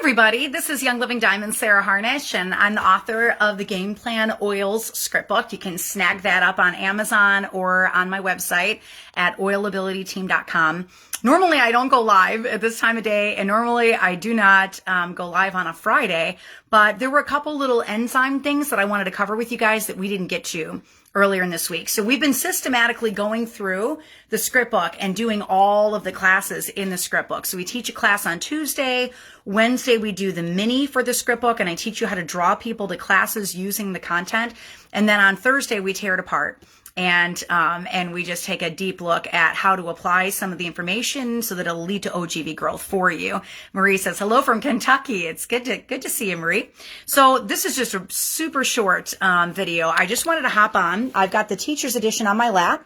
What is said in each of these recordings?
everybody, this is Young Living Diamond Sarah Harnish, and I'm the author of the Game Plan Oils Scriptbook. You can snag that up on Amazon or on my website at oilabilityteam.com. Normally I don't go live at this time of day, and normally I do not go live on a Friday, but there were a couple little enzyme things that I wanted to cover with you guys that we didn't get to earlier in this week. So we've been systematically going through the script book and doing all of the classes in the script book. So we teach a class on Tuesday. Wednesday, we do the mini for the script book, and I teach you how to draw people to classes using the content. And then on Thursday, we tear it apart. And we just take a deep look at how to apply some of the information so that it'll lead to OGV growth for you. Marie says, hello from Kentucky. It's good to see you, Marie. So this is just a super short video. I just wanted to hop on. I've got the teacher's edition on my lap,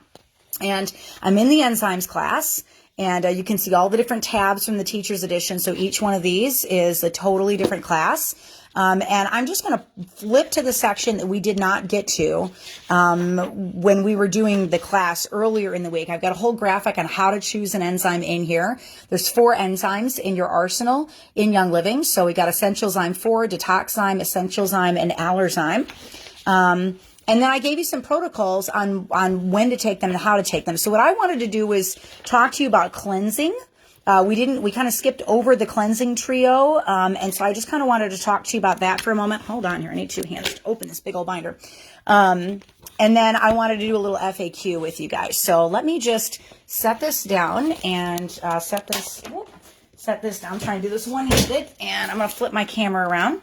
and I'm in the enzymes class. And you can see all the different tabs from the teacher's edition. So each one of these is a totally different class. And I'm just going to flip to the section that we did not get to when we were doing the class earlier in the week. I've got a whole graphic on how to choose an enzyme in here. There's 4 enzymes in your arsenal in Young Living. So we got Essentialzyme 4, Detoxzyme, Essentialzyme, and Allerzyme. And then I gave you some protocols on when to take them and how to take them. So what I wanted to do was talk to you about cleansing. We kind of skipped over the cleansing trio. And so I just kind of wanted to talk to you about that for a moment. Hold on here. I need 2 hands to open this big old binder. And then I wanted to do a little FAQ with you guys. So let me just set this down and set this down. I'm trying to do this one-handed, and I'm going to flip my camera around.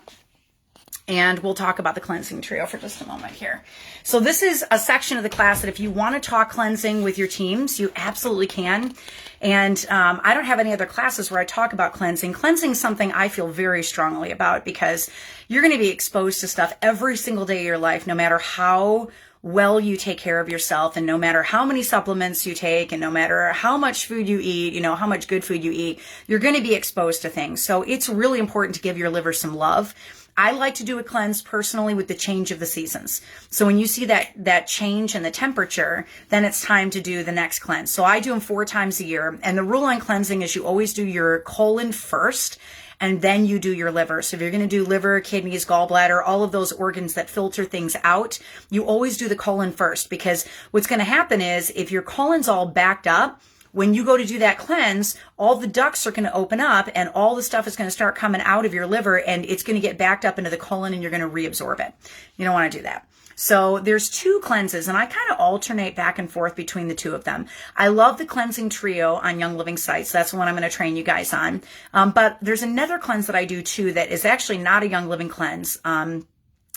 And we'll talk about the cleansing trio for just a moment here. So this is a section of the class that if you want to talk cleansing with your teams, you absolutely can. And I don't have any other classes where I talk about cleansing. Cleansing is something I feel very strongly about because you're going to be exposed to stuff every single day of your life, no matter how well you take care of yourself, and no matter how many supplements you take, and no matter how much food you eat, how much good food you eat, you're going to be exposed to things. So it's really important to give your liver some love. I like to do a cleanse personally with the change of the seasons. So when you see that change in the temperature, then it's time to do the next cleanse. So I do them 4 times a year. And the rule on cleansing is you always do your colon first, and then you do your liver. So if you're going to do liver, kidneys, gallbladder, all of those organs that filter things out, you always do the colon first, because what's going to happen is if your colon's all backed up, when you go to do that cleanse, all the ducts are going to open up and all the stuff is going to start coming out of your liver, and it's going to get backed up into the colon, and you're going to reabsorb it. You don't want to do that. So there's 2 cleanses, and I kind of alternate back and forth between the 2 of them. I love the cleansing trio on Young Living sites. That's the one I'm going to train you guys on. But there's another cleanse that I do too that is actually not a Young Living cleanse.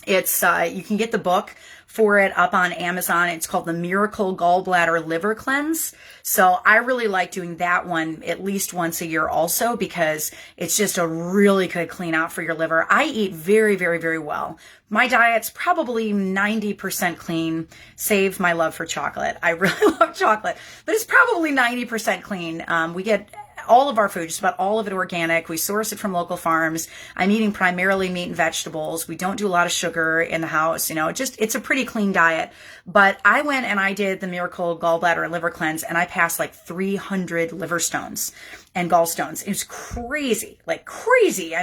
It's you can get the book for it up on Amazon. It's called the Miracle Gallbladder Liver Cleanse. So I really like doing that one at least once a year also, because it's just a really good clean out for your liver. I eat very, very, very well. My diet's probably 90% clean, save my love for chocolate. I really love chocolate, but it's probably 90% clean. We get all of our food, just about all of it organic. We source it from local farms. I'm eating primarily meat and vegetables. We don't do a lot of sugar in the house. It's a pretty clean diet. But I went and I did the Miracle Gallbladder and Liver Cleanse, and I passed like 300 liver stones and gallstones. It was crazy, like crazy.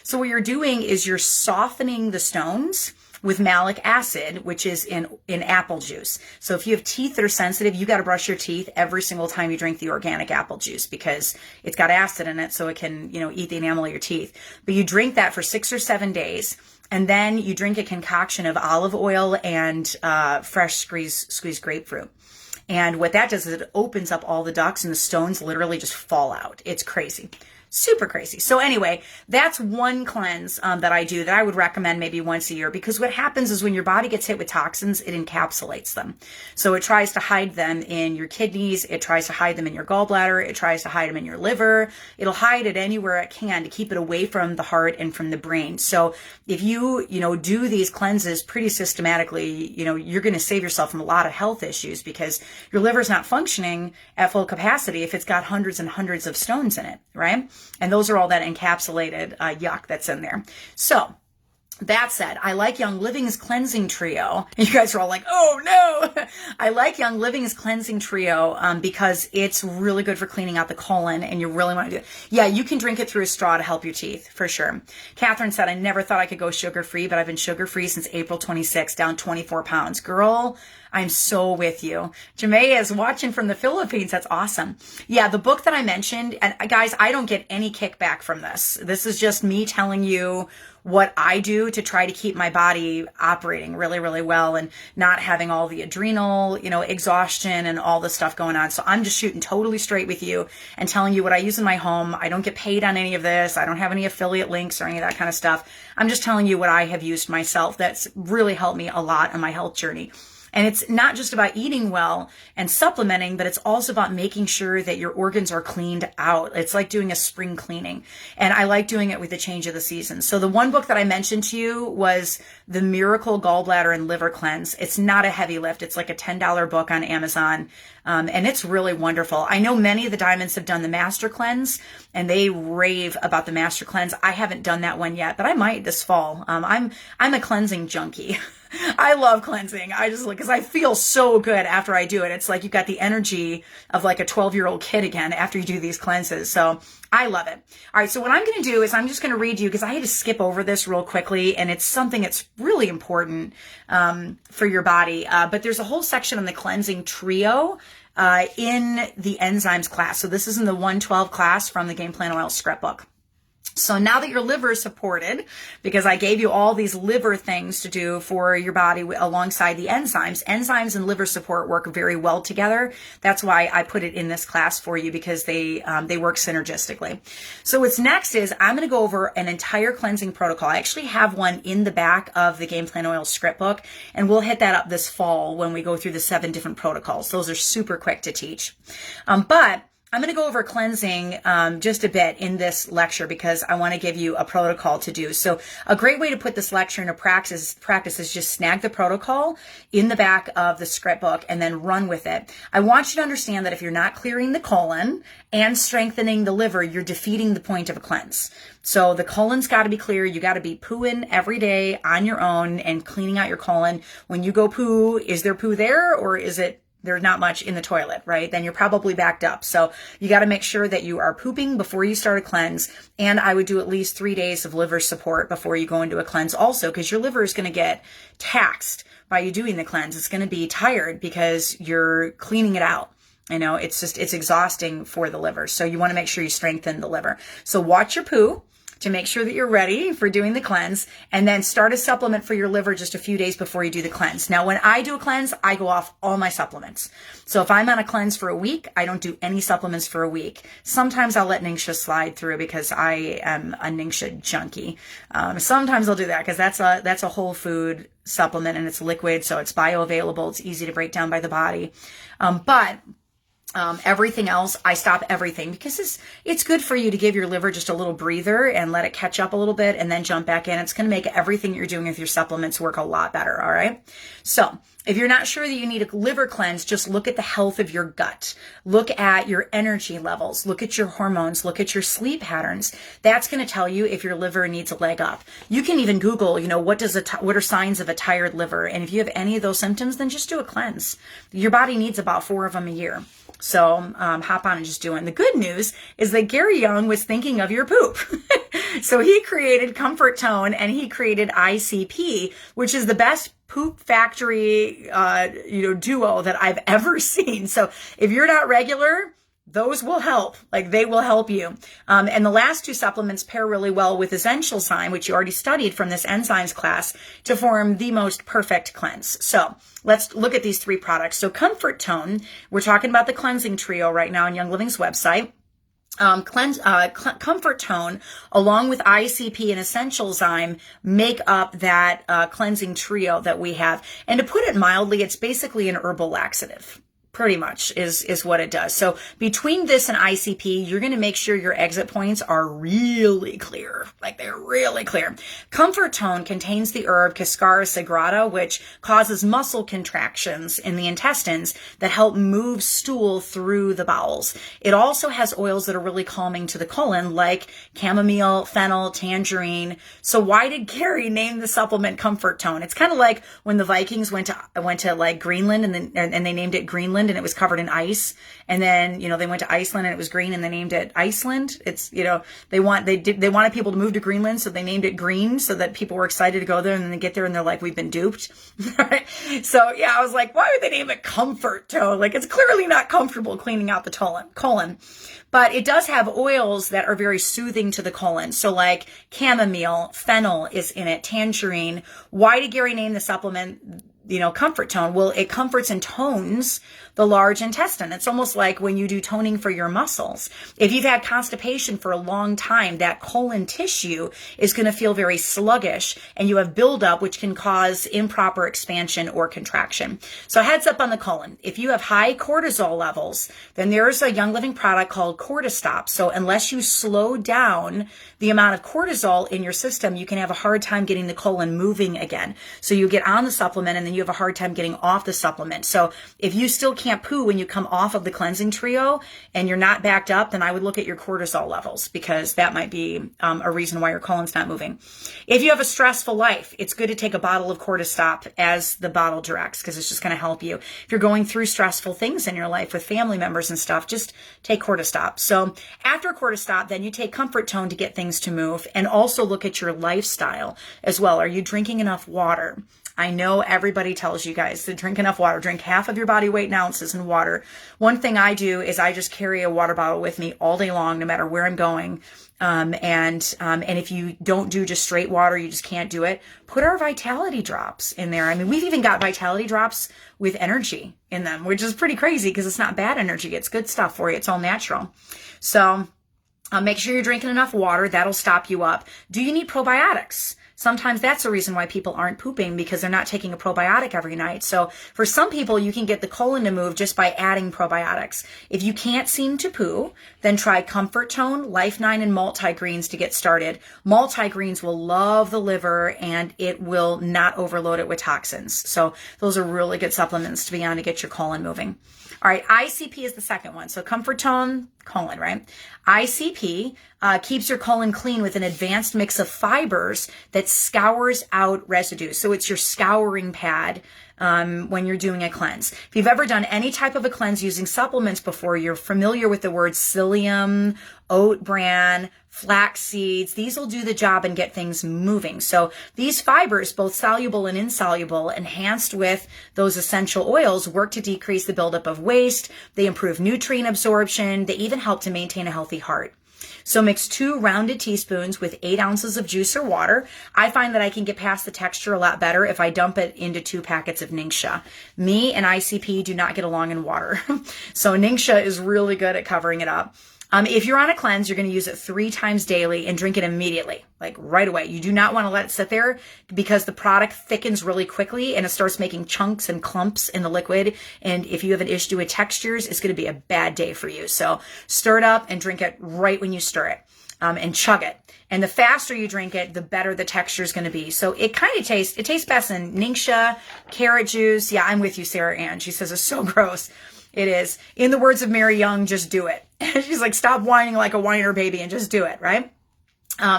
So what you're doing is you're softening the stones with malic acid, which is in apple juice. So if you have teeth that are sensitive, you got to brush your teeth every single time you drink the organic apple juice, because it's got acid in it, so it can, eat the enamel of your teeth. But you drink that for 6 or 7 days, and then you drink a concoction of olive oil and fresh squeezed grapefruit. And what that does is it opens up all the ducts, and the stones literally just fall out. It's crazy. Super crazy. So anyway, that's one cleanse that I do that I would recommend maybe once a year, because what happens is when your body gets hit with toxins, it encapsulates them. So it tries to hide them in your kidneys. It tries to hide them in your gallbladder. It tries to hide them in your liver. It'll hide it anywhere it can to keep it away from the heart and from the brain. So if you, do these cleanses pretty systematically, you're going to save yourself from a lot of health issues, because your liver's not functioning at full capacity if it's got hundreds and hundreds of stones in it, right? And those are all that encapsulated yuck that's in there. So That said, I like Young Living's Cleansing Trio. You guys are all like, oh no. I like Young Living's Cleansing Trio because it's really good for cleaning out the colon, and you really want to do it. Yeah, you can drink it through a straw to help your teeth, for sure. Catherine said, I never thought I could go sugar-free, but I've been sugar-free since April 26, down 24 pounds. Girl, I'm so with you. Jamea is watching from the Philippines. That's awesome. Yeah, the book that I mentioned, and guys, I don't get any kickback from this. This is just me telling you what I do to try to keep my body operating really, really well and not having all the adrenal, exhaustion and all the stuff going on. So I'm just shooting totally straight with you and telling you what I use in my home. I don't get paid on any of this. I don't have any affiliate links or any of that kind of stuff. I'm just telling you what I have used myself. That's really helped me a lot on my health journey. And it's not just about eating well and supplementing, but it's also about making sure that your organs are cleaned out. It's like doing a spring cleaning. And I like doing it with the change of the season. So the one book that I mentioned to you was The Miracle Gallbladder and Liver Cleanse. It's not a heavy lift. It's like a $10 book on Amazon. And it's really wonderful. I know many of the Diamonds have done the Master Cleanse, and they rave about the Master Cleanse. I haven't done that one yet, but I might this fall. I'm a cleansing junkie. I love cleansing. I just because I feel so good after I do it. It's like you've got the energy of like a 12-year-old kid again after you do these cleanses. So I love it. All right. So what I'm going to do is I'm just going to read you because I had to skip over this real quickly, and it's something that's really important for your body. But there's a whole section on the cleansing trio in the enzymes class. So this is in the 112 class from the Game Plan Oil Script book. So now that your liver is supported, because I gave you all these liver things to do for your body alongside the enzymes and liver support work very well together. That's why I put it in this class for you, because they work synergistically. So what's next is I'm going to go over an entire cleansing protocol. I actually have one in the back of the Game Plan Oil Script book, and we'll hit that up this fall when we go through the 7 different protocols. Those are super quick to teach. But I'm going to go over cleansing just a bit in this lecture because I want to give you a protocol to do. So a great way to put this lecture into practice is just snag the protocol in the back of the script book and then run with it. I want you to understand that if you're not clearing the colon and strengthening the liver, you're defeating the point of a cleanse. So the colon's got to be clear. You got to be pooing every day on your own and cleaning out your colon. When you go poo, is there poo there, or is it there's not much in the toilet, right? Then you're probably backed up. So you got to make sure that you are pooping before you start a cleanse. And I would do at least 3 days of liver support before you go into a cleanse also, because your liver is going to get taxed by you doing the cleanse. It's going to be tired because you're cleaning it out. It's exhausting for the liver. So you want to make sure you strengthen the liver. So watch your poo to make sure that you're ready for doing the cleanse, and then start a supplement for your liver just a few days before you do the cleanse. Now, when I do a cleanse, I go off all my supplements. So if I'm on a cleanse for a week, I don't do any supplements for a week. Sometimes I'll let Ningxia slide through because I am a Ningxia junkie. Sometimes I'll do that because that's a whole food supplement and it's liquid, so it's bioavailable. It's easy to break down by the body. But everything else, I stop everything because it's good for you to give your liver just a little breather and let it catch up a little bit and then jump back in. It's going to make everything you're doing with your supplements work a lot better. All right. So if you're not sure that you need a liver cleanse, just look at the health of your gut. Look at your energy levels. Look at your hormones. Look at your sleep patterns. That's going to tell you if your liver needs a leg up. You can even Google, what are signs of a tired liver? And if you have any of those symptoms, then just do a cleanse. Your body needs about 4 of them a year. So hop on and just do it. And the good news is that Gary Young was thinking of your poop. So he created Comfort Tone and he created ICP, which is the best poop factory, duo that I've ever seen. So if you're not regular, those will help. They will help you. And the last 2 supplements pair really well with Essentialzyme, which you already studied from this enzymes class, to form the most perfect cleanse. So let's look at these 3 products. So Comfort Tone, we're talking about the cleansing trio right now on Young Living's website. Comfort Tone, along with ICP and Essentialzyme, make up that cleansing trio that we have. And to put it mildly, it's basically an herbal laxative. pretty much is what it does. So between this and ICP, you're going to make sure your exit points are really clear, like they're really clear. Comfort Tone contains the herb Cascara sagrada, which causes muscle contractions in the intestines that help move stool through the bowels. It also has oils that are really calming to the colon, like chamomile, fennel, tangerine. So why did Gary name the supplement Comfort Tone? It's kind of like when the Vikings went to like Greenland and they named it Greenland, and it was covered in ice. And then, they went to Iceland and it was green and they named it Iceland. It's, they wanted people to move to Greenland. So they named it green so that people were excited to go there, and then they get there and they're like, we've been duped. Right? So yeah, I was like, why would they name it Comfort Tone? Like, it's clearly not comfortable cleaning out the colon. But it does have oils that are very soothing to the colon. So like chamomile, fennel is in it, tangerine. Why did Gary name the supplement, Comfort Tone? Well, it comforts and tones the large intestine. It's almost like when you do toning for your muscles. If you've had constipation for a long time, that colon tissue is going to feel very sluggish, and you have buildup, which can cause improper expansion or contraction. So heads up on the colon. If you have high cortisol levels, then there's a Young Living product called Cortistop. So unless you slow down the amount of cortisol in your system, you can have a hard time getting the colon moving again. So you get on the supplement and then you have a hard time getting off the supplement. So if you still can't poo when you come off of the cleansing trio and you're not backed up, then I would look at your cortisol levels, because that might be a reason why your colon's not moving. If you have a stressful life, it's good to take a bottle of Cortistop as the bottle directs, because it's just going to help you. If you're going through stressful things in your life with family members and stuff, just take Cortistop. So after Cortistop, then you take Comfort Tone to get things to move, and also look at your lifestyle as well. Are you drinking enough water? I know everybody tells you guys to drink enough water. Drink half of your body weight in ounces in water. One thing I do is I just carry a water bottle with me all day long, no matter where I'm going. And if you don't do just straight water, you just can't do it, put our Vitality Drops in there. I mean, we've even got Vitality Drops with energy in them, which is pretty crazy because it's not bad energy. It's good stuff for you. It's all natural. So make sure you're drinking enough water. That'll stop you up. Do you need probiotics? Sometimes that's the reason why people aren't pooping, because they're not taking a probiotic every night. So for some people, you can get the colon to move just by adding probiotics. If you can't seem to poo, then try Comfort Tone, Life9, and Multigreens to get started. Multigreens will love the liver, and it will not overload it with toxins. So those are really good supplements to be on to get your colon moving. All right, ICP is the second one. So Comfort Tone, colon, right? ICP keeps your colon clean with an advanced mix of fibers that scours out residue. So it's your scouring pad when you're doing a cleanse. If you've ever done any type of a cleanse using supplements before, you're familiar with the words psyllium, oat bran, flax seeds. These will do the job and get things moving. So these fibers, both soluble and insoluble, enhanced with those essential oils, work to decrease the buildup of waste. They improve nutrient absorption. They even help to maintain a healthy heart. So mix 2 rounded teaspoons with 8 ounces of juice or water. I find that I can get past the texture a lot better if I dump it into 2 packets of Ningxia. Me and ICP do not get along in water. So Ningxia is really good at covering it up. If you're on a cleanse, you're going to use it 3 times daily and drink it immediately, like right away. You do not want to let it sit there, because the product thickens really quickly and it starts making chunks and clumps in the liquid. And if you have an issue with textures, it's going to be a bad day for you. So stir it up and drink it right when you stir it, and chug it. And the faster you drink it, the better the texture is going to be. So it kind of tastes best in Ningxia, carrot juice. Yeah, I'm with you, Sarah Ann. She says it's so gross. It is. In the words of Mary Young, just do it. She's like, stop whining like a whiner baby and just do it, right?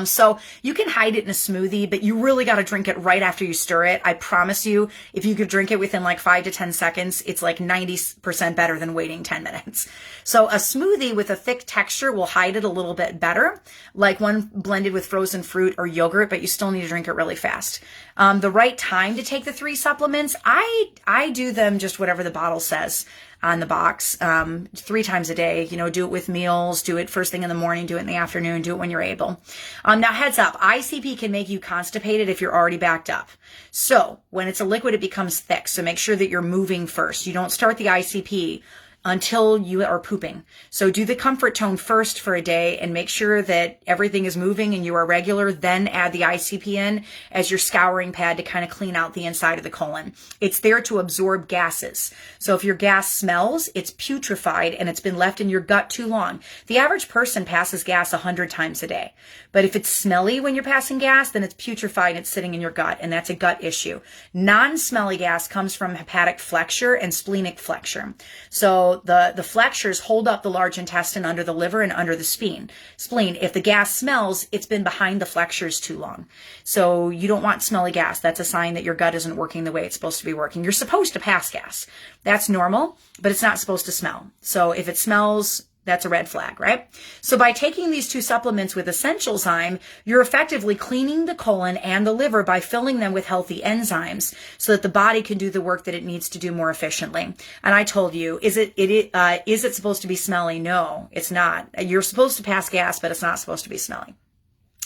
So you can hide it in a smoothie, but you really got to drink it right after you stir it. I promise you, if you could drink it within like 5 to 10 seconds, it's like 90% better than waiting 10 minutes. So a smoothie with a thick texture will hide it a little bit better, like one blended with frozen fruit or yogurt, but you still need to drink it really fast. The right time to take the 3 supplements, I do them just whatever the bottle says on the box, 3 times a day. Do it with meals, do it first thing in the morning, do it in the afternoon, do it when you're able. Now heads up, ICP can make you constipated if you're already backed up. So when it's a liquid, it becomes thick. So make sure that you're moving first. You don't start the ICP until you are pooping. So do the comfort tone first for a day and make sure that everything is moving and you are regular. Then add the ICP in as your scouring pad to kind of clean out the inside of the colon. It's there to absorb gases. So if your gas smells, it's putrefied and it's been left in your gut too long. The average person passes gas 100 times a day. But if it's smelly when you're passing gas, then it's putrefied and it's sitting in your gut, and that's a gut issue. Non-smelly gas comes from hepatic flexure and splenic flexure. So the flexures hold up the large intestine under the liver and under the spleen. If the gas smells, it's been behind the flexures too long. So you don't want smelly gas. That's a sign that your gut isn't working the way it's supposed to be working. You're supposed to pass gas. That's normal, but it's not supposed to smell. So if it smells, that's a red flag, right? So by taking these two supplements with Essential Zyme, you're effectively cleaning the colon and the liver by filling them with healthy enzymes so that the body can do the work that it needs to do more efficiently. And I told you, is it supposed to be smelly? No, it's not. You're supposed to pass gas, but it's not supposed to be smelly.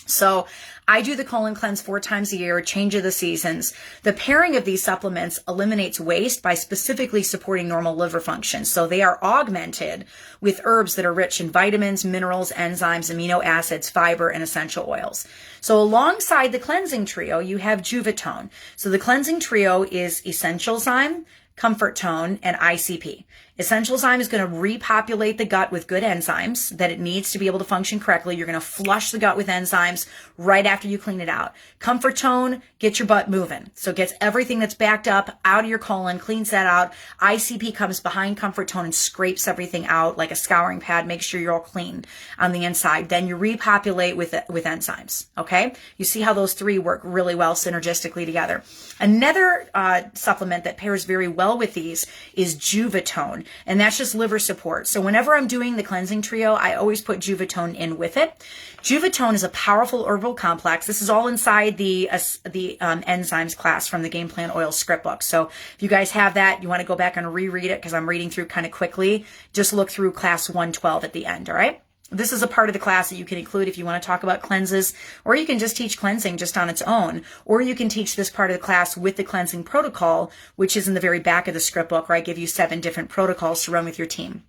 So I do the colon cleanse 4 times a year, change of the seasons. The pairing of these supplements eliminates waste by specifically supporting normal liver function. So they are augmented with herbs that are rich in vitamins, minerals, enzymes, amino acids, fiber, and essential oils. So alongside the cleansing trio, you have Juvitone. So the cleansing trio is Essential Zyme, Comfort Tone, and ICP. Essential Zyme is going to repopulate the gut with good enzymes that it needs to be able to function correctly. You're going to flush the gut with enzymes right after you clean it out. Comfort Tone gets your butt moving. So it gets everything that's backed up out of your colon, cleans that out. ICP comes behind Comfort Tone and scrapes everything out like a scouring pad, makes sure you're all clean on the inside. Then you repopulate with enzymes. Okay? You see how those three work really well synergistically together. Another supplement that pairs very well with these is Juvitone. And that's just liver support. So whenever I'm doing the cleansing trio, I always put Juvitone in with it. Juvitone is a powerful herbal complex. This is all inside the enzymes class from the Game Plan Oil script book. So if you guys have that, you want to go back and reread it because I'm reading through kind of quickly. Just look through class 112 at the end, all right? This is a part of the class that you can include if you want to talk about cleanses, or you can just teach cleansing just on its own, or you can teach this part of the class with the cleansing protocol, which is in the very back of the script book where I give you 7 different protocols to run with your team.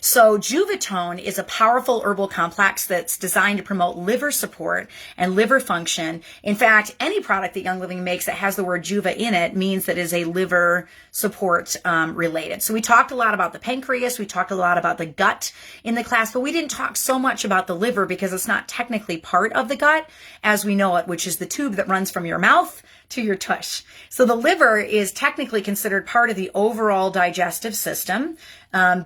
So Juvitone is a powerful herbal complex that's designed to promote liver support and liver function. In fact, any product that Young Living makes that has the word Juva in it means that it is a liver support related. So we talked a lot about the pancreas, we talked a lot about the gut in the class, but we didn't talk so much about the liver because it's not technically part of the gut as we know it, which is the tube that runs from your mouth to your tush. So the liver is technically considered part of the overall digestive system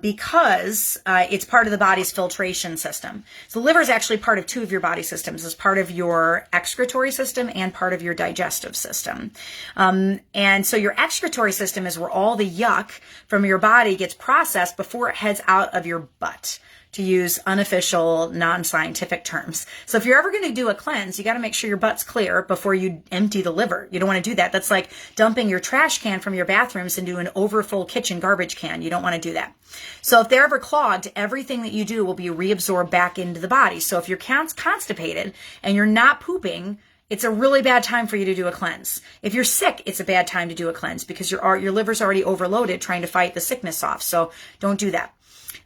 because it's part of the body's filtration system. So the liver is actually part of 2 of your body systems. It's part of your excretory system and part of your digestive system. And so your excretory system is where all the yuck from your body gets processed before it heads out of your butt, to use unofficial, non-scientific terms. So if you're ever going to do a cleanse, you got to make sure your butt's clear before you empty the liver. You don't want to do that. That's like dumping your trash can from your bathrooms into an overfull kitchen garbage can. You don't want to do that. So if they're ever clogged, everything that you do will be reabsorbed back into the body. So if you're constipated and you're not pooping, it's a really bad time for you to do a cleanse. If you're sick, it's a bad time to do a cleanse because your liver's already overloaded trying to fight the sickness off. So don't do that.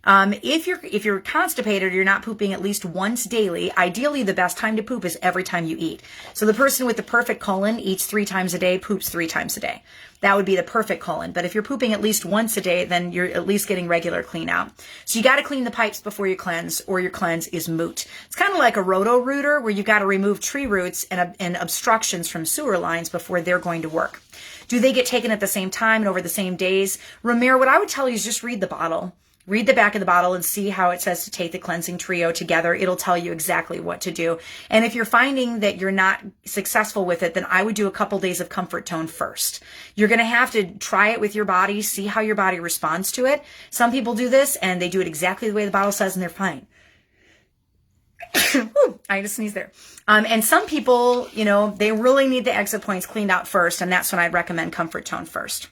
If you're constipated or you're not pooping at least once daily, ideally the best time to poop is every time you eat. So the person with the perfect colon eats 3 times a day, poops 3 times a day. That would be the perfect colon. But if you're pooping at least once a day, then you're at least getting regular clean out. So you got to clean the pipes before you cleanse or your cleanse is moot. It's kind of like a roto-rooter where you got to remove tree roots and obstructions from sewer lines before they're going to work. Do they get taken at the same time and over the same days? Ramir, what I would tell you is just read the bottle. Read the back of the bottle and see how it says to take the cleansing trio together. It'll tell you exactly what to do. And if you're finding that you're not successful with it, then I would do a couple days of Comfort Tone first. You're going to have to try it with your body, see how your body responds to it. Some people do this and they do it exactly the way the bottle says and they're fine. I just sneezed there. And some people, they really need the exit points cleaned out first. And that's when I'd recommend Comfort Tone first.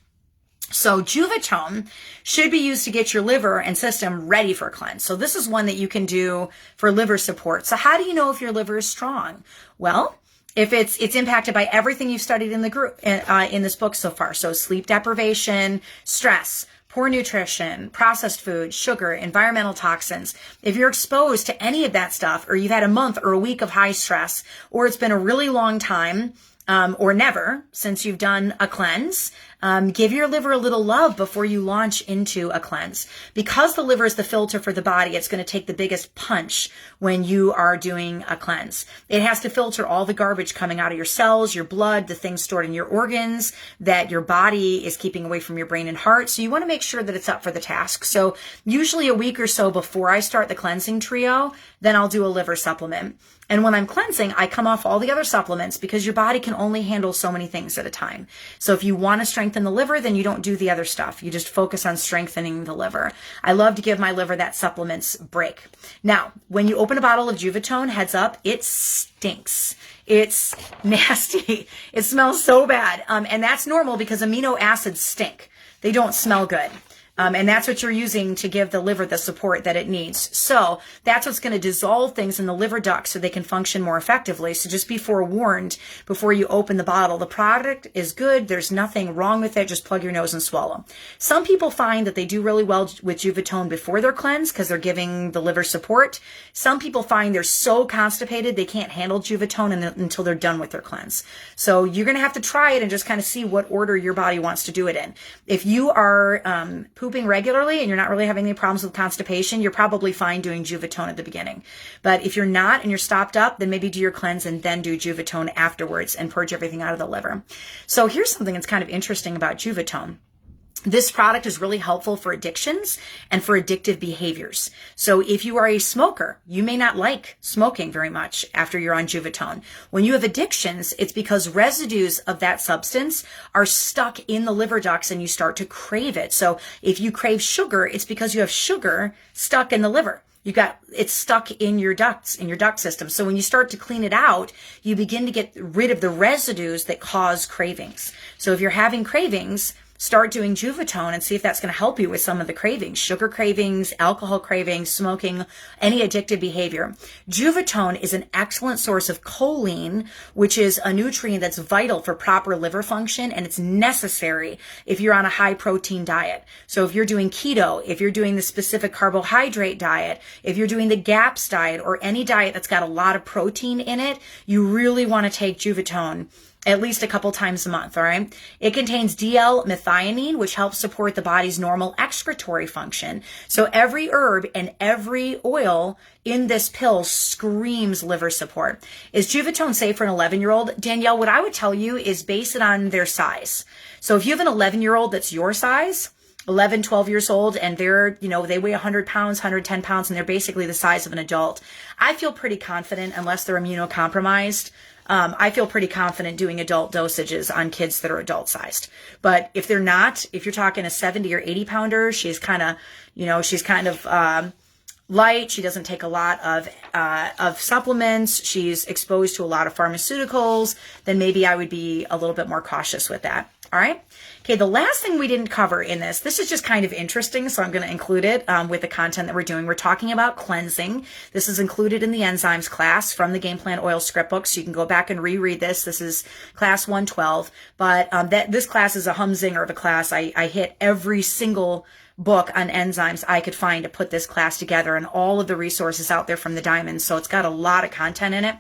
So Juvitone should be used to get your liver and system ready for a cleanse. So this is one that you can do for liver support. So how do you know if your liver is strong? Well, if it's impacted by everything you've studied in the group in this book so far. So sleep deprivation, stress, poor nutrition, processed food, sugar, environmental toxins, if you're exposed to any of that stuff, or you've had a month or a week of high stress, or it's been a really long time, or never since you've done a cleanse, give your liver a little love before you launch into a cleanse. Because the liver is the filter for the body, it's going to take the biggest punch when you are doing a cleanse. It has to filter all the garbage coming out of your cells, your blood, the things stored in your organs that your body is keeping away from your brain and heart. So you want to make sure that it's up for the task. So usually a week or so before I start the cleansing trio, then I'll do a liver supplement. And when I'm cleansing, I come off all the other supplements because your body can only handle so many things at a time. So if you want to strengthen the liver, then you don't do the other stuff. You just focus on strengthening the liver. I love to give my liver that supplements break. Now, when you open a bottle of Juvitone, heads up, it stinks. It's nasty. It smells so bad. And that's normal because amino acids stink. They don't smell good. And that's what you're using to give the liver the support that it needs. So that's what's going to dissolve things in the liver ducts so they can function more effectively. So just be forewarned before you open the bottle. The product is good. There's nothing wrong with it. Just plug your nose and swallow. Some people find that they do really well with Juvitone before their cleanse because they're giving the liver support. Some people find they're so constipated they can't handle Juvitone until they're done with their cleanse. So you're going to have to try it and just kind of see what order your body wants to do it in. If you are pooping regularly and you're not really having any problems with constipation, you're probably fine doing Juvitone at the beginning. But if you're not and you're stopped up, then maybe do your cleanse and then do Juvitone afterwards and purge everything out of the liver. So here's something that's kind of interesting about Juvitone. This product is really helpful for addictions and for addictive behaviors. So if you are a smoker, you may not like smoking very much after you're on Juvitone. When you have addictions, it's because residues of that substance are stuck in the liver ducts and you start to crave it. So if you crave sugar, it's because you have sugar stuck in the liver. It's stuck in your ducts, in your duct system. So when you start to clean it out, you begin to get rid of the residues that cause cravings. So if you're having cravings, start doing Juvitone and see if that's going to help you with some of the cravings, sugar cravings, alcohol cravings, smoking, any addictive behavior. Juvitone is an excellent source of choline, which is a nutrient that's vital for proper liver function, and it's necessary if you're on a high protein diet. So if you're doing keto, if you're doing the specific carbohydrate diet, if you're doing the GAPS diet or any diet that's got a lot of protein in it, you really want to take Juvitone at least a couple times a month, all right? It contains DL-methionine, which helps support the body's normal excretory function. So every herb and every oil in this pill screams liver support. Is Juvitone safe for an 11-year-old? Danielle, what I would tell you is base it on their size. So if you have an 11-year-old that's your size, 11, 12 years old, and they weigh 100 pounds, 110 pounds, and they're basically the size of an adult, I feel pretty confident, unless they're immunocompromised, I feel pretty confident doing adult dosages on kids that are adult sized. But if they're not, if you're talking a 70 or 80 pounder, she's kind of light. She doesn't take a lot of supplements. She's exposed to a lot of pharmaceuticals. Then maybe I would be a little bit more cautious with that. All right. Okay. The last thing we didn't cover in this is just kind of interesting. So I'm going to include it with the content that we're doing. We're talking about cleansing. This is included in the enzymes class from the Game Plan Oil script book. So you can go back and reread this. This is class 112, but this class is a humzinger of a class. I hit every single book on enzymes I could find to put this class together, and all of the resources out there from the Diamonds. So it's got a lot of content in it.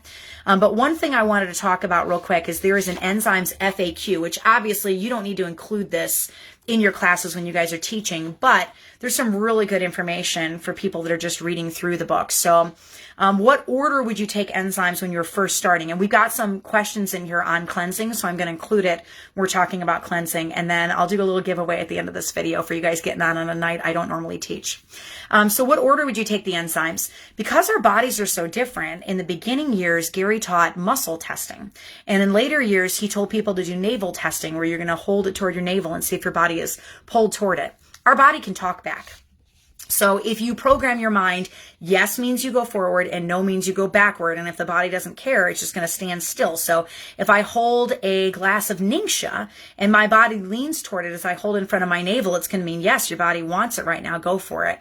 But one thing I wanted to talk about real quick is there is an enzymes FAQ, which obviously you don't need to include this in your classes when you guys are teaching, but there's some really good information for people that are just reading through the book. So what order would you take enzymes when you're first starting? And we've got some questions in here on cleansing, so I'm going to include it when we're talking about cleansing, and then I'll do a little giveaway at the end of this video for you guys getting on a night I don't normally teach. So what order would you take the enzymes? Because our bodies are so different, in the beginning years, Gary taught muscle testing. And in later years, he told people to do navel testing, where you're going to hold it toward your navel and see if your body is pulled toward it. Our body can talk back. So if you program your mind, yes means you go forward and no means you go backward. And if the body doesn't care, it's just going to stand still. So if I hold a glass of Ningxia and my body leans toward it as I hold in front of my navel, it's going to mean, yes, your body wants it right now. Go for it.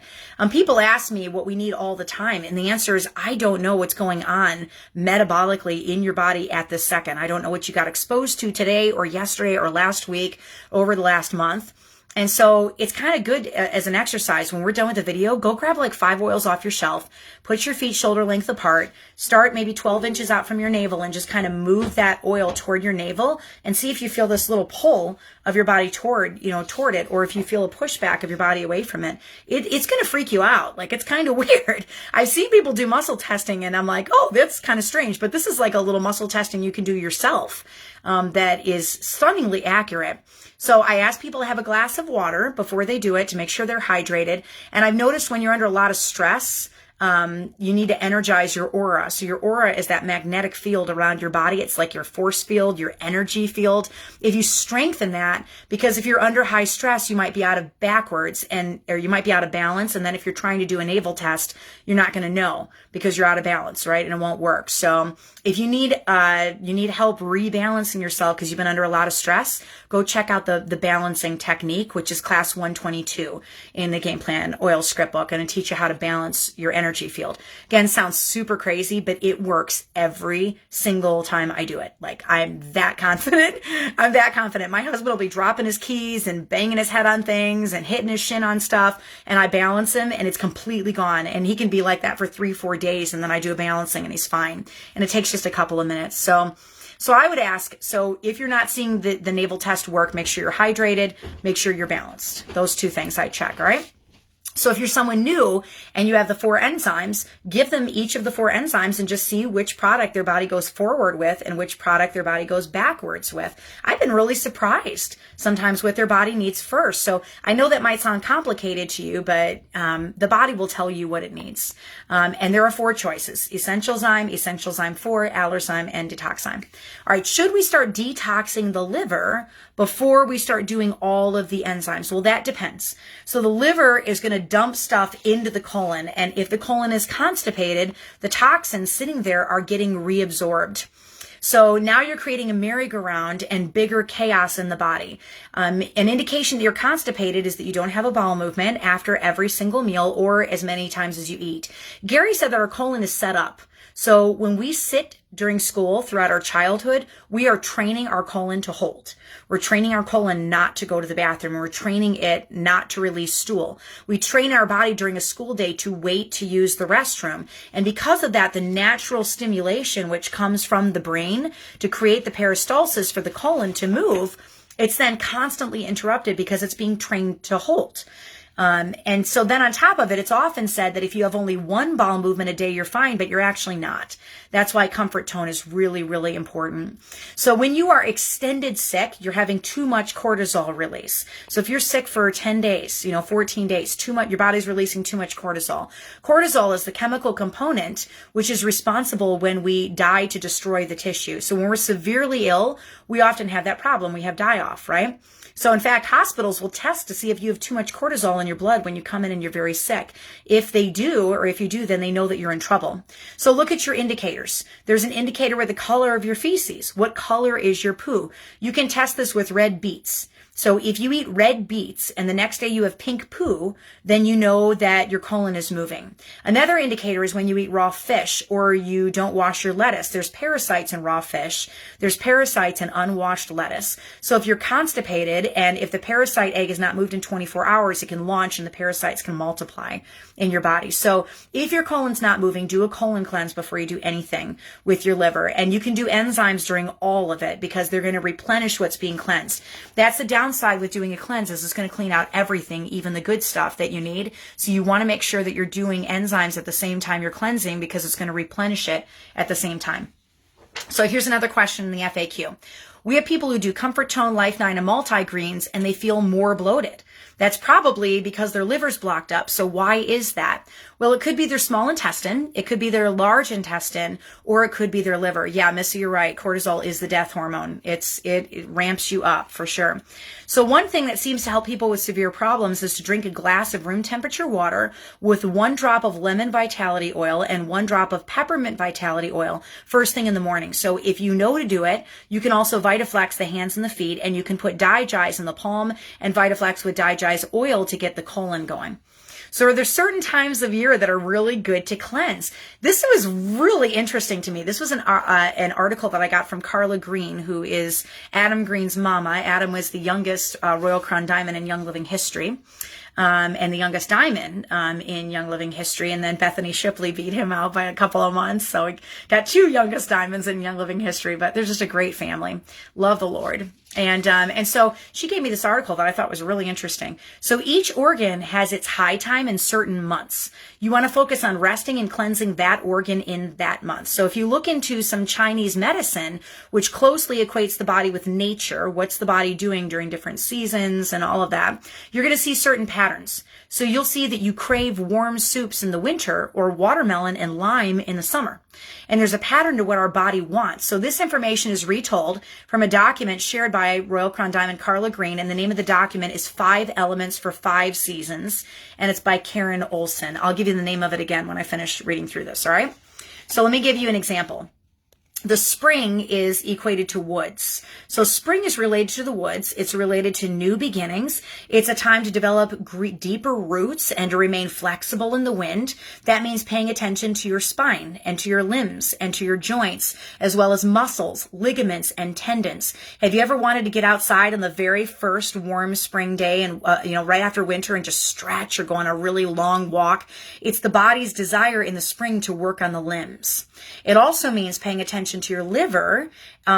People ask me what we need all the time. And the answer is, I don't know what's going on metabolically in your body at this second. I don't know what you got exposed to today or yesterday or last week over the last month. And so it's kind of good as an exercise. When we're done with the video, go grab like 5 oils off your shelf, put your feet shoulder length apart, start maybe 12 inches out from your navel and just kind of move that oil toward your navel and see if you feel this little pull of your body toward it, or if you feel a pushback of your body away from it. It's going to freak you out. Like, it's kind of weird. I've seen people do muscle testing and I'm like, oh, that's kind of strange. But this is like a little muscle testing you can do yourself that is stunningly accurate. So I ask people to have a glass of water before they do it to make sure they're hydrated. And I've noticed when you're under a lot of stress, you need to energize your aura. So your aura is that magnetic field around your body. It's like your force field, your energy field. If you strengthen that, because if you're under high stress, you might be out of backwards or you might be out of balance. And then if you're trying to do a navel test, you're not going to know because you're out of balance, right? And it won't work. So if you need help rebalancing yourself because you've been under a lot of stress, go check out the balancing technique, which is class 122 in the Game Plan Oil Script book, and it'll teach you how to balance your energy field. Again, sounds super crazy, but it works every single time I do it. Like, I'm that confident. I'm that confident. My husband will be dropping his keys and banging his head on things and hitting his shin on stuff, and I balance him and it's completely gone. And he can be like that for 3-4 days, and then I do a balancing and he's fine. And it takes just a couple of minutes. So I would ask, so if you're not seeing the navel test work, make sure you're hydrated, make sure you're balanced. Those 2 things I check, all right? So if you're someone new and you have the 4 enzymes, give them each of the 4 enzymes and just see which product their body goes forward with and which product their body goes backwards with. I've been really surprised sometimes what their body needs first. So I know that might sound complicated to you, but the body will tell you what it needs. And there are 4 choices: Essential Zyme 4, Allerzyme, and Detoxzyme. All right, should we start detoxing the liver before we start doing all of the enzymes? Well, that depends. So the liver is going to dump stuff into the colon. And if the colon is constipated, the toxins sitting there are getting reabsorbed. So now you're creating a merry-go-round and bigger chaos in the body. An indication that you're constipated is that you don't have a bowel movement after every single meal or as many times as you eat. Gary said that our colon is set up. So when we sit during school throughout our childhood, we are training our colon to hold. We're training our colon not to go to the bathroom. We're training it not to release stool. We train our body during a school day to wait to use the restroom. And because of that, the natural stimulation which comes from the brain to create the peristalsis for the colon to move, it's then constantly interrupted because it's being trained to hold. And so then on top of it, it's often said that if you have only 1 bowel movement a day, you're fine, but you're actually not. That's why comfort tone is really, really important. So when you are extended sick, you're having too much cortisol release. So if you're sick for 10 days, 14 days, too much, your body's releasing too much cortisol. Cortisol is the chemical component which is responsible when we die to destroy the tissue. So when we're severely ill, we often have that problem. We have die-off, right? So in fact, hospitals will test to see if you have too much cortisol in your blood when you come in and you're very sick. If they do, or if you do, then they know that you're in trouble. So look at your indicators. There's an indicator with the color of your feces. What color is your poo? You can test this with red beets. So if you eat red beets and the next day you have pink poo, then you know that your colon is moving. Another indicator is when you eat raw fish or you don't wash your lettuce. There's parasites in raw fish. There's parasites in unwashed lettuce. So if you're constipated and if the parasite egg is not moved in 24 hours, it can launch and the parasites can multiply in your body. So if your colon's not moving, do a colon cleanse before you do anything with your liver. And you can do enzymes during all of it because they're going to replenish what's being cleansed. That's the downside with doing a cleanse, is it's going to clean out everything, even the good stuff that you need. So you want to make sure that you're doing enzymes at the same time you're cleansing because it's going to replenish it at the same time. So here's another question in the FAQ. We have people who do Comfort Tone, Life 9, and multigreens, and they feel more bloated. That's probably because their liver's blocked up. So why is that? Well, it could be their small intestine, it could be their large intestine, or it could be their liver. Yeah, Missy, you're right. Cortisol is the death hormone. It ramps you up for sure. So one thing that seems to help people with severe problems is to drink a glass of room temperature water with 1 drop of lemon vitality oil and 1 drop of peppermint vitality oil first thing in the morning. So if you know to do it, you can also Vitaflex the hands and the feet, and you can put Digize in the palm and Vitaflex with Digize oil to get the colon going. So are there certain times of year that are really good to cleanse? This was really interesting to me. This was an article that I got from Carla Green, who is Adam Green's mama. Adam was the youngest Royal Crown Diamond in Young Living history. And the youngest diamond in Young Living history. And then Bethany Shipley beat him out by a couple of months. So we got 2 youngest diamonds in Young Living history, but they're just a great family. Love the Lord. And so she gave me this article that I thought was really interesting. So each organ has its high time in certain months. You want to focus on resting and cleansing that organ in that month. So if you look into some Chinese medicine, which closely equates the body with nature, what's the body doing during different seasons and all of that, you're going to see certain patterns. So you'll see that you crave warm soups in the winter or watermelon and lime in the summer. And there's a pattern to what our body wants. So this information is retold from a document shared by Royal Crown Diamond Carla Green, and the name of the document is 5 Elements for 5 Seasons, and it's by Karen Olson. I'll give you the name of it again when I finish reading through this, all right? So let me give you an example. The spring is equated to woods. So spring is related to the woods. It's related to new beginnings. It's a time to develop deeper roots and to remain flexible in the wind. That means paying attention to your spine and to your limbs and to your joints, as well as muscles, ligaments, and tendons. Have you ever wanted to get outside on the very first warm spring day and, right after winter and just stretch or go on a really long walk? It's the body's desire in the spring to work on the limbs. It also means paying attention to your liver,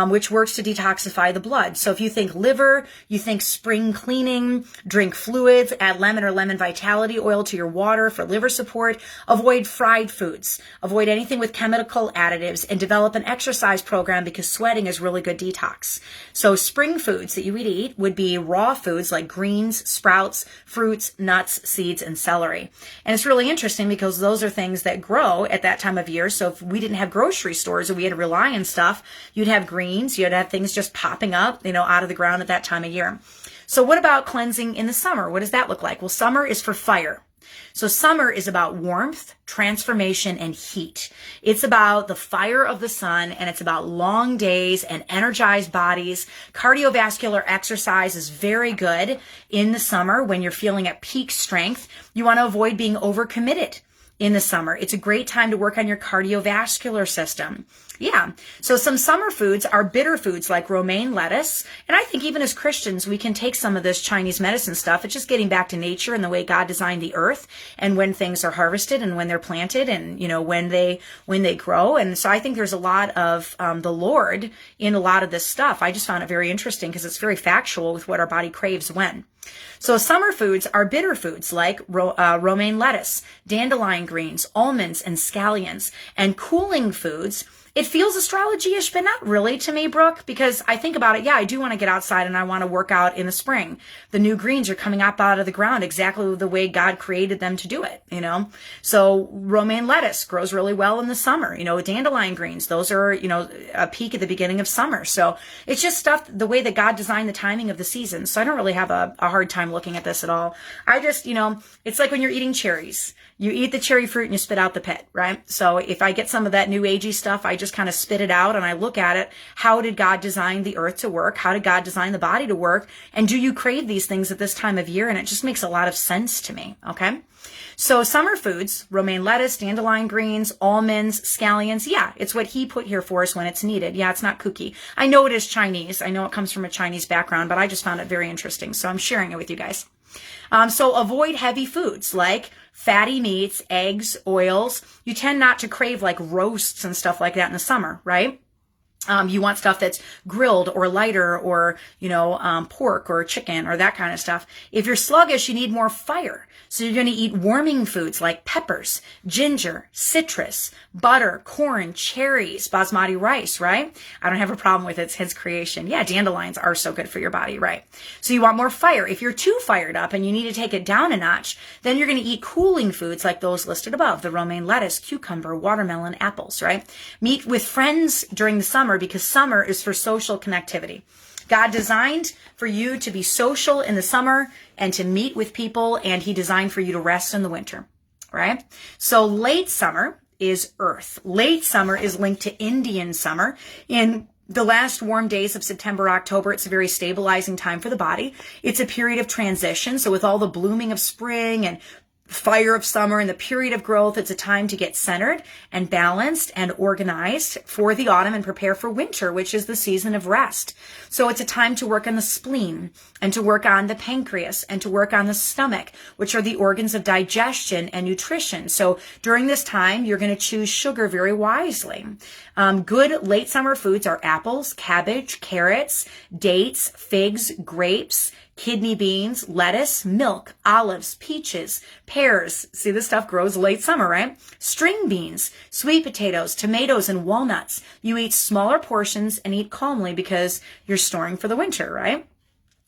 which works to detoxify the blood. So if you think liver, you think spring cleaning, drink fluids, add lemon or lemon vitality oil to your water for liver support, avoid fried foods, avoid anything with chemical additives, and develop an exercise program because sweating is really good detox. So spring foods that you would eat would be raw foods like greens, sprouts, fruits, nuts, seeds, and celery. And it's really interesting because those are things that grow at that time of year. So if we didn't have grocery stores or we had to rely on stuff, you'd have greens, you'd have things just popping up, out of the ground at that time of year. So what about cleansing in the summer? What does that look like? Well, summer is for fire. So summer is about warmth, transformation, and heat. It's about the fire of the sun, and it's about long days and energized bodies. Cardiovascular exercise is very good in the summer when you're feeling at peak strength. You want to avoid being overcommitted in the summer. It's a great time to work on your cardiovascular system. Yeah. So some summer foods are bitter foods like romaine lettuce. And I think even as Christians, we can take some of this Chinese medicine stuff. It's just getting back to nature and the way God designed the earth and when things are harvested and when they're planted and, when they grow. And so I think there's a lot of the Lord in a lot of this stuff. I just found it very interesting because it's very factual with what our body craves when. So summer foods are bitter foods like romaine lettuce, dandelion greens, almonds, and scallions. And cooling foods, it feels astrology-ish, but not really to me, Brooke, because I think about it. Yeah, I do want to get outside and I want to work out in the spring. The new greens are coming up out of the ground exactly the way God created them to do it, So romaine lettuce grows really well in the summer. Dandelion greens, those are, a peak at the beginning of summer. So it's just stuff, the way that God designed the timing of the seasons. So I don't really have a hard time looking at this at all. I just, it's like when you're eating cherries. You eat the cherry fruit and you spit out the pit, right? So if I get some of that new agey stuff, I just kind of spit it out and I look at it. How did God design the earth to work? How did God design the body to work? And do you crave these things at this time of year? And it just makes a lot of sense to me, okay? So summer foods, romaine lettuce, dandelion greens, almonds, scallions. Yeah, it's what he put here for us when it's needed. Yeah, it's not kooky. I know it is Chinese. I know it comes from a Chinese background, but I just found it very interesting. So I'm sharing it with you guys. So avoid heavy foods like fatty meats, eggs, oils. You tend not to crave like roasts and stuff like that in the summer, right? You want stuff that's grilled or lighter or, pork or chicken or that kind of stuff. If you're sluggish, you need more fire. So you're going to eat warming foods like peppers, ginger, citrus, butter, corn, cherries, basmati rice, right? I don't have a problem with it. It's his creation. Yeah, dandelions are so good for your body, right? So you want more fire. If you're too fired up and you need to take it down a notch, then you're going to eat cooling foods like those listed above, the romaine lettuce, cucumber, watermelon, apples, right? Meet with friends during the summer because summer is for social connectivity. God designed for you to be social in the summer and to meet with people, and he designed for you to rest in the winter, right? So late summer is Earth. Late summer is linked to Indian summer. In the last warm days of September, October, it's a very stabilizing time for the body. It's a period of transition. So with all the blooming of spring and fire of summer and the period of growth. It's a time to get centered and balanced and organized for the autumn and prepare for winter, which is the season of rest. So it's a time to work on the spleen and to work on the pancreas and to work on the stomach, which are the organs of digestion and nutrition. So during this time, you're going to choose sugar very wisely. Good late summer foods are apples, cabbage, carrots, dates, figs, grapes, kidney beans, lettuce, milk, olives, peaches, pears. See, this stuff grows late summer, right? String beans, sweet potatoes, tomatoes, and walnuts. You eat smaller portions and eat calmly because you're storing for the winter, right?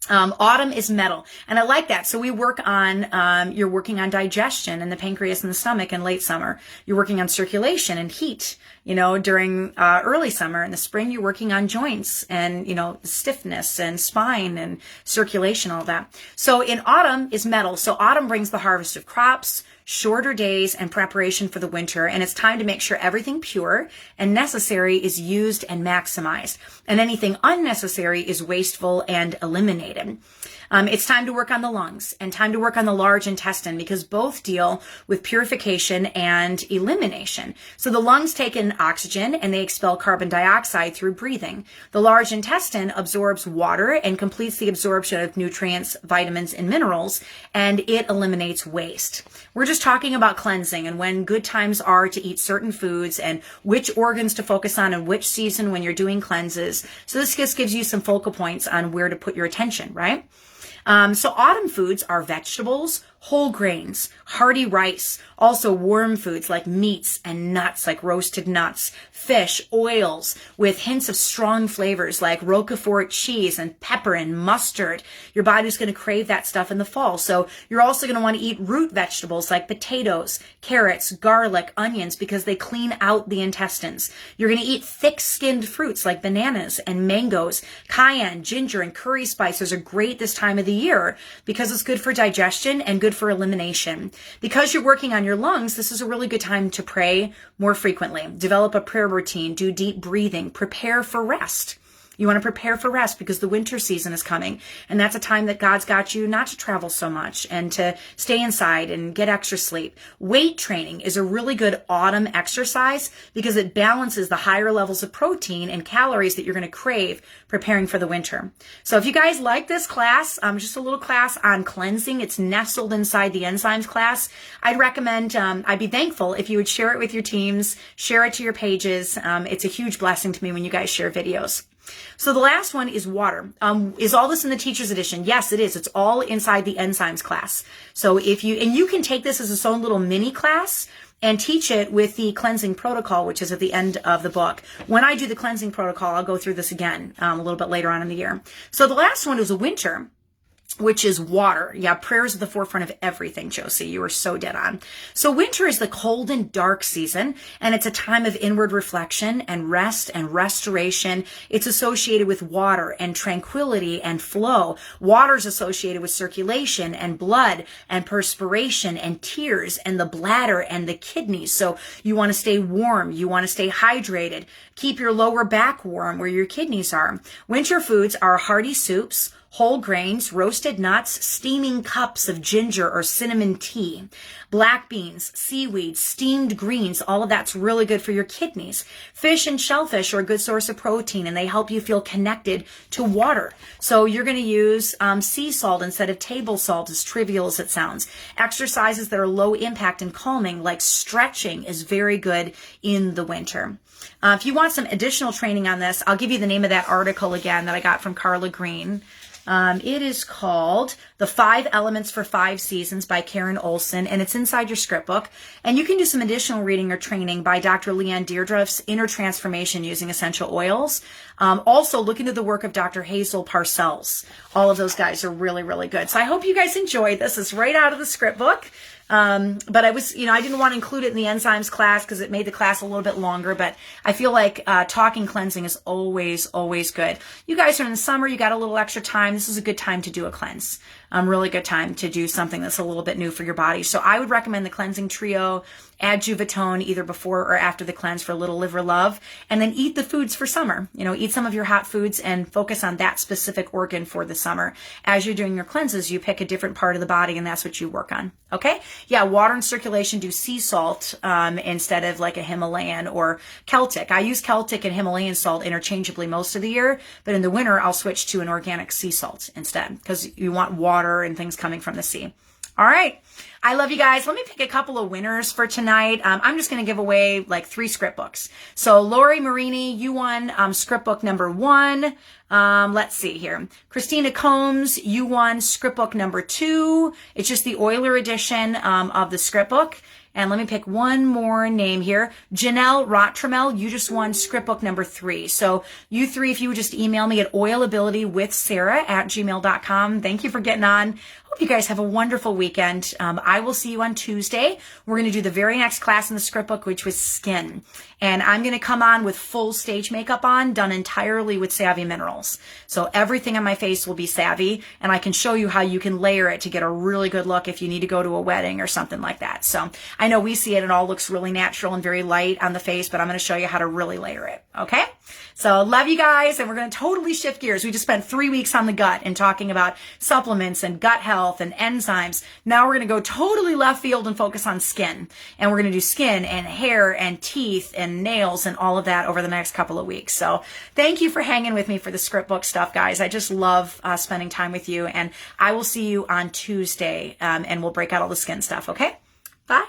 Autumn is metal. And I like that. So we work on, you're working on digestion and the pancreas and the stomach in late summer. You're working on circulation and heat, during, early summer. In the spring, you're working on joints and, stiffness and spine and circulation, all that. So in autumn is metal. So autumn brings the harvest of crops, shorter days, and preparation for the winter. And it's time to make sure everything pure and necessary is used and maximized. And anything unnecessary is wasteful and eliminated. It's time to work on the lungs and time to work on the large intestine because both deal with purification and elimination. So the lungs take in oxygen and they expel carbon dioxide through breathing. The large intestine absorbs water and completes the absorption of nutrients, vitamins, and minerals, and it eliminates waste. We're just talking about cleansing and when good times are to eat certain foods and which organs to focus on in which season when you're doing cleanses. So this just gives you some focal points on where to put your attention, right? So autumn foods are vegetables, whole grains, hearty rice, also warm foods like meats and nuts like roasted nuts, fish, oils with hints of strong flavors like Roquefort cheese and pepper and mustard. Your body's going to crave that stuff in the fall. So you're also going to want to eat root vegetables like potatoes, carrots, garlic, onions because they clean out the intestines. You're going to eat thick-skinned fruits like bananas and mangoes. Cayenne, ginger, and curry spices are great this time of the year because it's good for digestion and good for elimination. Because you're working on your lungs, this is a really good time to pray more frequently. Develop a prayer routine, do deep breathing, prepare for rest. You want to prepare for rest because the winter season is coming. And that's a time that God's got you not to travel so much and to stay inside and get extra sleep. Weight training is a really good autumn exercise because it balances the higher levels of protein and calories that you're going to crave preparing for the winter. So if you guys like this class, just a little class on cleansing, it's nestled inside the enzymes class. I'd recommend, I'd be thankful if you would share it with your teams, share it to your pages. It's a huge blessing to me when you guys share videos. So the last one is water. Is all this in the teacher's edition? Yes, it is. It's all inside the enzymes class. So you can take this as its own little mini class and teach it with the cleansing protocol, which is at the end of the book. When I do the cleansing protocol, I'll go through this again a little bit later on in the year. So the last one is a winter, which is water. Yeah, prayer is at the forefront of everything, Josie. You are so dead on. So winter is the cold and dark season, and it's a time of inward reflection and rest and restoration. It's associated with water and tranquility and flow. Water is associated with circulation and blood and perspiration and tears and the bladder and the kidneys. So you want to stay warm. You want to stay hydrated. Keep your lower back warm where your kidneys are. Winter foods are hearty soups, whole grains, roasted nuts, steaming cups of ginger or cinnamon tea, black beans, seaweed, steamed greens. All of that's really good for your kidneys. Fish and shellfish are a good source of protein and they help you feel connected to water. So you're going to use sea salt instead of table salt, as trivial as it sounds. Exercises that are low impact and calming like stretching is very good in the winter. If you want some additional training on this, I'll give you the name of that article again that I got from Carla Green. It is called The 5 Elements for 5 Seasons by Karen Olson, and it's inside your script book. And you can do some additional reading or training by Dr. Leanne Deirdreff's Inner Transformation Using Essential Oils. Also, look into the work of Dr. Hazel Parcells. All of those guys are really, really good. So I hope you guys enjoyed this. It's right out of the script book. But I was, I didn't want to include it in the enzymes class because it made the class a little bit longer, but I feel like, talking cleansing is always, always good. You guys are in the summer, you got a little extra time. This is a good time to do a cleanse. really good time to do something that's a little bit new for your body. So I would recommend the Cleansing Trio. Add Juvitone either before or after the cleanse for a little liver love, and then eat the foods for summer. Eat some of your hot foods and focus on that specific organ for the summer. As you're doing your cleanses, you pick a different part of the body and that's what you work on. Okay? Yeah, water and circulation, do sea salt instead of like a Himalayan or Celtic. I use Celtic and Himalayan salt interchangeably most of the year, but in the winter, I'll switch to an organic sea salt instead because you want water and things coming from the sea. All right. I love you guys. Let me pick a couple of winners for tonight. I'm just going to give away like 3 script books. So Lori Marini, you won script book number 1. Let's see here. Christina Combs, you won script book number 2. It's just the Euler edition of the script book. And let me pick one more name here. Janelle Rottramel, you just won script book number 3. So you 3, if you would just email me at oilabilitywithsarah@gmail.com. Thank you for getting on. Hope you guys have a wonderful weekend. I will see you on Tuesday. We're going to do the very next class in the script book, which was skin. And I'm going to come on with full stage makeup on, done entirely with Savvy Minerals. So everything on my face will be Savvy, and I can show you how you can layer it to get a really good look if you need to go to a wedding or something like that. So I know we see it, it all looks really natural and very light on the face, but I'm going to show you how to really layer it. Okay? So love you guys, and we're going to totally shift gears. We just spent 3 weeks on the gut and talking about supplements and gut health and enzymes. Now we're going to go totally left field and focus on skin. And we're going to do skin and hair and teeth and nails and all of that over the next couple of weeks. So thank you for hanging with me for the script book stuff, guys. I just love spending time with you, and I will see you on Tuesday, and we'll break out all the skin stuff. Okay? Bye.